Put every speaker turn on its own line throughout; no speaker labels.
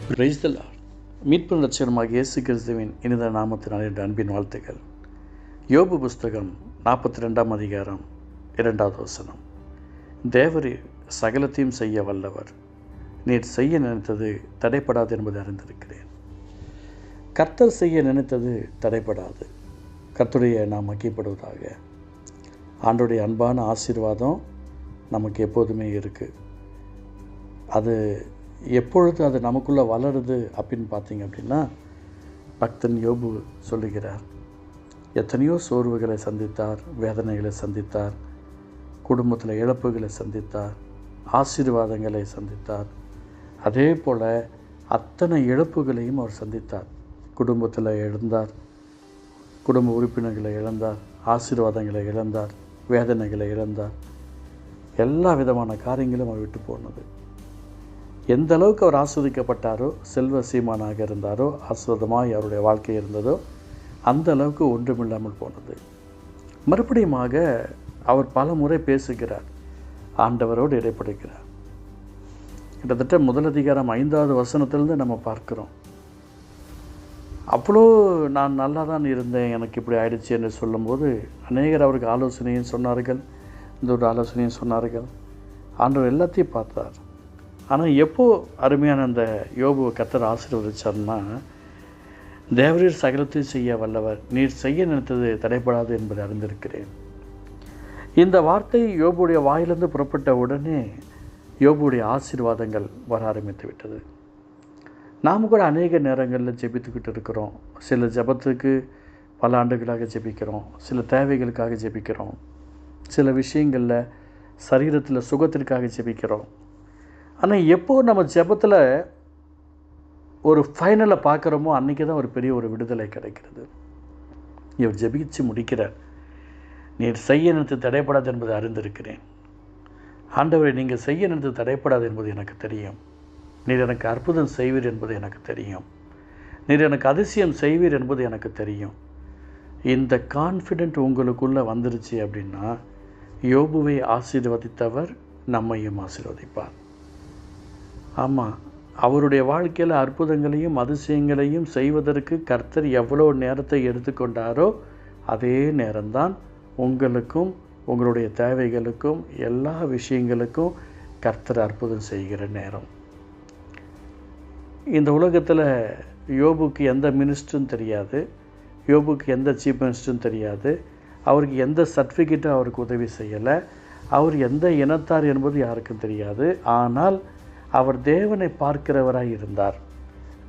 Praise the Lord. மீட்பின் இரட்சகருமாகிய இயேசு கிறிஸ்துவின் இனித நாமத்தினால் என்ற அன்பின் வாழ்த்துக்கள். யோபு புஸ்தகம் 42ஆம் அதிகாரம் 2வது வசனம். தேவரீர் சகலத்தையும் செய்ய வல்லவர், நீர் செய்ய நினைத்தது தடைப்படாது என்பதை அறிந்திருக்கிறேன். கர்த்தர் செய்ய நினைத்தது தடைப்படாது. கர்த்தருடைய நாம் மகிமைப்படுவதாக. ஆண்டவருடைய அன்பான ஆசீர்வாதம் நமக்கு எப்போதுமே இருக்குது. அது எப்பொழுது அது நமக்குள்ளே வளருது அப்படின்னு பார்த்தீங்க அப்படின்னா, பக்தன் யோபு சொல்லுகிறார், எத்தனையோ சோர்வுகளை சந்தித்தார், வேதனைகளை சந்தித்தார், குடும்பத்தில் இழப்புகளை சந்தித்தார், ஆசீர்வாதங்களை சந்தித்தார். அதே போல் அத்தனை இழப்புகளையும் அவர் சந்தித்தார். குடும்பத்தில் இழந்தார், குடும்ப உறுப்பினர்களை இழந்தார், ஆசீர்வாதங்களை இழந்தார், வேதனைகளை இழந்தார். எல்லா விதமான காரியங்களும் அவர் விட்டு போனது. எந்த அளவுக்கு அவர் ஆஸ்வதிக்கப்பட்டாரோ, செல்வ சீமானாக இருந்தாரோ, ஆஸ்வதமாய் அவருடைய வாழ்க்கை இருந்ததோ, அந்த அளவுக்கு ஒன்றுமில்லாமல் போனது. மறுபடியுமாக அவர் பல முறை பேசுகிறார், ஆண்டவரோடு இடைப்படுகிறார். கிட்டத்தட்ட முதல் அதிகாரம் 5வது வசனத்திலிருந்து நம்ம பார்க்குறோம். அவ்வளோ நான் நல்லா தான் இருந்தேன், எனக்கு இப்படி ஆயிடுச்சு என்று சொல்லும்போது அநேகர் அவருக்கு ஆலோசனையும் சொன்னார்கள், இந்த ஒரு ஆலோசனையும் சொன்னார்கள். ஆண்டவர் எல்லாத்தையும் பார்த்தார். ஆனால் எப்போது அருமையான அந்த யோபுவை கர்த்தர் ஆசீர்வதிச்சார்னா, தேவரீர் சகலத்தையும் செய்ய வல்லவர், நீர் செய்ய நினைத்தது தடைப்படாது என்பதை அறிந்திருக்கிறேன். இந்த வார்த்தை யோபுடைய வாயிலிருந்து புறப்பட்ட உடனே யோபுடைய ஆசீர்வாதங்கள் வர ஆரம்பித்து விட்டது. நாம் கூட அநேக நேரங்களில் ஜெபித்துக்கிட்டு இருக்கிறோம். சில ஜெபத்துக்கு பல ஆண்டுகளாக ஜெபிக்கிறோம், சில தேவைகளுக்காக ஜெபிக்கிறோம், சில விஷயங்களில் சரீரத்தில் சுகத்திற்காக ஜெபிக்கிறோம். ஆனால் எப்போது நம்ம ஜெபத்தில் ஒரு ஃபைனலை பார்க்குறோமோ அன்றைக்கி தான் ஒரு பெரிய ஒரு விடுதலை கிடைக்கிறது. இவர் ஜெபிச்சு முடிக்கிறார், நீர் செய்ய நினைத்து தடைப்படாது என்பதை அறிந்திருக்கிறேன். ஆண்டவரை, நீங்கள் செய்ய நினைத்து தடைப்படாது என்பது எனக்கு தெரியும். நீர் எனக்கு அற்புதம் செய்வீர் என்பது எனக்கு தெரியும். நீர் எனக்கு அதிசயம் செய்வீர் என்பது எனக்கு தெரியும். இந்த கான்ஃபிடென்ட் உங்களுக்குள்ளே வந்துருச்சு அப்படின்னா, யோபுவை ஆசீர்வதித்தவர் நம்மையும் ஆசீர்வதிப்பார். ஆமாம், அவருடைய வாழ்க்கையில் அற்புதங்களையும் அதிசயங்களையும் செய்வதற்கு கர்த்தர் எவ்வளோ நேரத்தை எடுத்துக்கொண்டாரோ அதே நேரம்தான் உங்களுக்கும் உங்களுடைய தேவைகளுக்கும் எல்லா விஷயங்களுக்கும் கர்த்தர் அற்புதம் செய்கிற நேரம். இந்த உலகத்தில் யோபுக்கு எந்த மினிஸ்டரும் தெரியாது, யோபுக்கு எந்த சீஃப் மினிஸ்டரும் தெரியாது, அவருக்கு எந்த சர்டிஃபிகேட்டும் அவருக்கு உதவி செய்யலை, அவர் எந்த இனத்தார் என்பது யாருக்கும் தெரியாது. ஆனால் அவர் தேவனை பார்க்கிறவராய் இருந்தார்.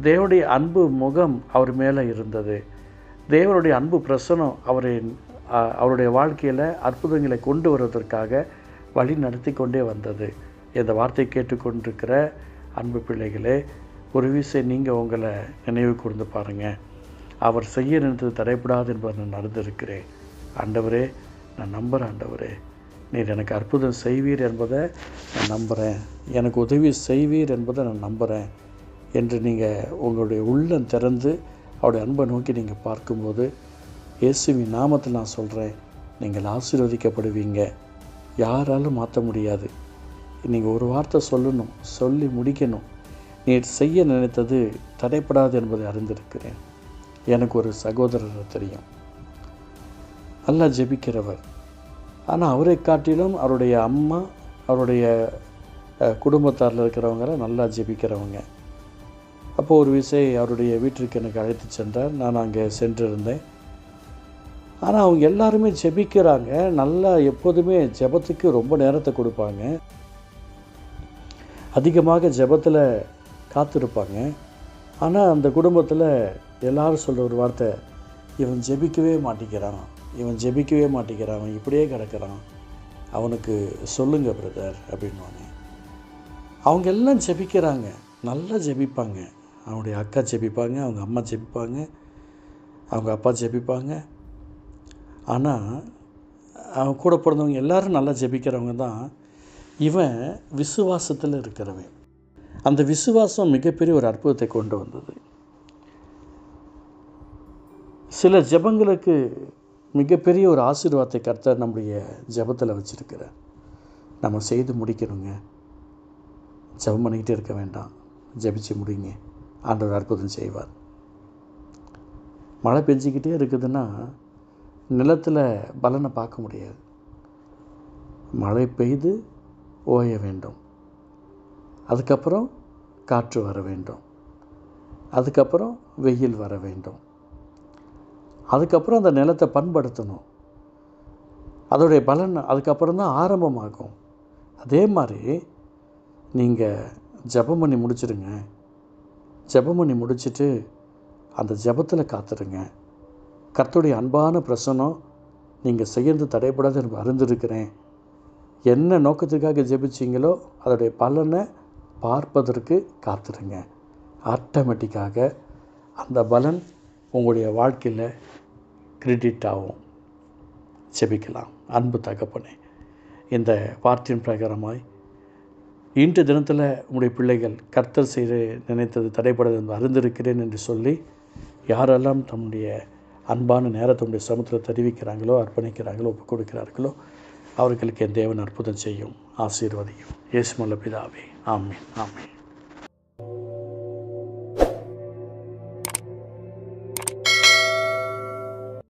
தேவனுடைய அன்பு முகம் அவர் மேலே இருந்தது. தேவனுடைய அன்பு பிரசனம் அவருடைய வாழ்க்கையில் அற்புதங்களை கொண்டு வருவதற்காக வழி நடத்தி கொண்டே வந்தது. இந்த வார்த்தை கேட்டுக்கொண்டிருக்கிற அன்பு பிள்ளைகளே, ஒரு விஷயம் நீங்கள் உங்களை நினைவு கூர்ந்து பாருங்கள். அவர் செய்ய நினைத்தது தடைப்படாது என்பதை நான் அறிந்திருக்கிறேன். ஆண்டவரே, நான் நம்புகிறேன். ஆண்டவரே, நீர் எனக்கு அற்புதம் செய்வீர் என்பதை நான் நம்புகிறேன், எனக்கு உதவி செய்வீர் என்பதை நான் நம்புகிறேன் என்று நீங்கள் உங்களுடைய உள்ளம் திறந்து அவருடைய அன்பை நோக்கி நீங்கள் பார்க்கும்போது, இயேசுவின் நாமத்தில் நான் சொல்கிறேன், நீங்கள் ஆசீர்வதிக்கப்படுவீங்க. யாராலும் மாற்ற முடியாது. நீங்கள் ஒரு வார்த்தை சொல்லணும், சொல்லி முடிக்கணும். நீர் செய்ய நினைத்தது தடைப்படாது என்பதை அறிந்திருக்கிறேன். எனக்கு ஒரு சகோதரர் தெரியும், நல்லா ஜெபிக்கிறவர். ஆனால் அவரை காட்டிலும் அவருடைய அம்மா, அவருடைய குடும்பத்தாரில் இருக்கிறவங்கள நல்லா ஜெபிக்கிறவங்க. அப்போது ஒரு விஷயம் அவருடைய வீட்டிற்கு எனக்கு அழைத்து சென்றார். நான் அங்கே சென்றிருந்தேன். ஆனால் அவங்க எல்லாருமே ஜெபிக்கிறாங்க, நல்லா எப்போதுமே ஜெபத்துக்கு ரொம்ப நேரத்தை கொடுப்பாங்க, அதிகமாக ஜெபத்தில் காத்திருப்பாங்க. ஆனால் அந்த குடும்பத்தில் எல்லோரும் சொல்கிற ஒரு வார்த்தை, இவன் ஜெபிக்கவே மாட்டேங்கிறான், இவன் ஜெபிக்கவே மாட்டேங்கிறான், அவன் இப்படியே கிடக்கிறான், அவனுக்கு சொல்லுங்கள் பிரதர் அப்படின்வாங்க. அவங்க எல்லாம் ஜெபிக்கிறாங்க, நல்லா ஜெபிப்பாங்க. அவனுடைய அக்கா ஜெபிப்பாங்க, அவங்க அம்மா ஜெபிப்பாங்க, அவங்க அப்பா ஜெபிப்பாங்க. ஆனால் அவங்க கூட பிறந்தவங்க எல்லோரும் நல்லா ஜெபிக்கிறவங்க தான். இவன் விசுவாசத்தில் இருக்கிறவன். அந்த விசுவாசம் மிகப்பெரிய ஒரு அற்புதத்தை கொண்டு வந்தது. சில ஜெபங்களுக்கு மிகப்பெரிய ஒரு ஆசீர்வாதத்தை கர்த்தர் நம்முடைய ஜெபத்தில் வச்சுருக்கிறார். நம்ம செய்து முடிக்கணுங்க. ஜெபம் பண்ணிக்கிட்டே இருக்க வேண்டாம், ஜெபிச்சு முடிங்க. ஆண்டவர் அற்புதம் செய்வார். மழை பெஞ்சிக்கிட்டே இருக்குதுன்னா நிலத்தில் பலனை பார்க்க முடியாது. மழை பெய்து ஓய வேண்டும், அதுக்கப்புறம் காற்று வர வேண்டும், அதுக்கப்புறம் வெயில் வர வேண்டும், அதுக்கப்புறம் அந்த நிலத்தை பண்படுத்தணும். அதோடைய பலன் அதுக்கப்புறம் தான் ஆரம்பமாகும். அதே மாதிரி நீங்கள் ஜெபம் பண்ணி முடிச்சிடுங்க. ஜெபம் பண்ணி முடிச்சுட்டு அந்த ஜெபத்தில் காத்துடுங்க. கர்த்தருடைய அன்பான பிரசன்னம் நீங்கள் செய்யறது தடைப்படாத அறிந்திருக்கிறேன். என்ன நோக்கத்துக்காக ஜெபிச்சிங்களோ அதோடைய பலனை பார்ப்பதற்கு காத்துடுங்க. ஆட்டோமேட்டிக்காக அந்த பலன் உங்களுடைய வாழ்க்கையில் கிரெடிட் ஆகும். ஜெபிக்கலாம். அன்பு தகப்பனே, இந்த வார்த்தையின் பிரகாரமாய் இன்று தினத்தில் உங்களுடைய பிள்ளைகள் கர்த்தர் செய்து நினைத்தது தடைப்படாது அறிந்திருக்கிறேன் என்று சொல்லி யாரெல்லாம் தம்முடைய அன்பான நேரத்தினுடைய சமூகத்தில் தெரிவிக்கிறாங்களோ, அர்ப்பணிக்கிறாங்களோ, ஒப்புக் கொடுக்கிறார்களோ அவர்களுக்கு என் தேவன் அற்புதம் செய்யும், ஆசீர்வதியும். இயேசு நல்ல பிதாவே, ஆமென், ஆமென்.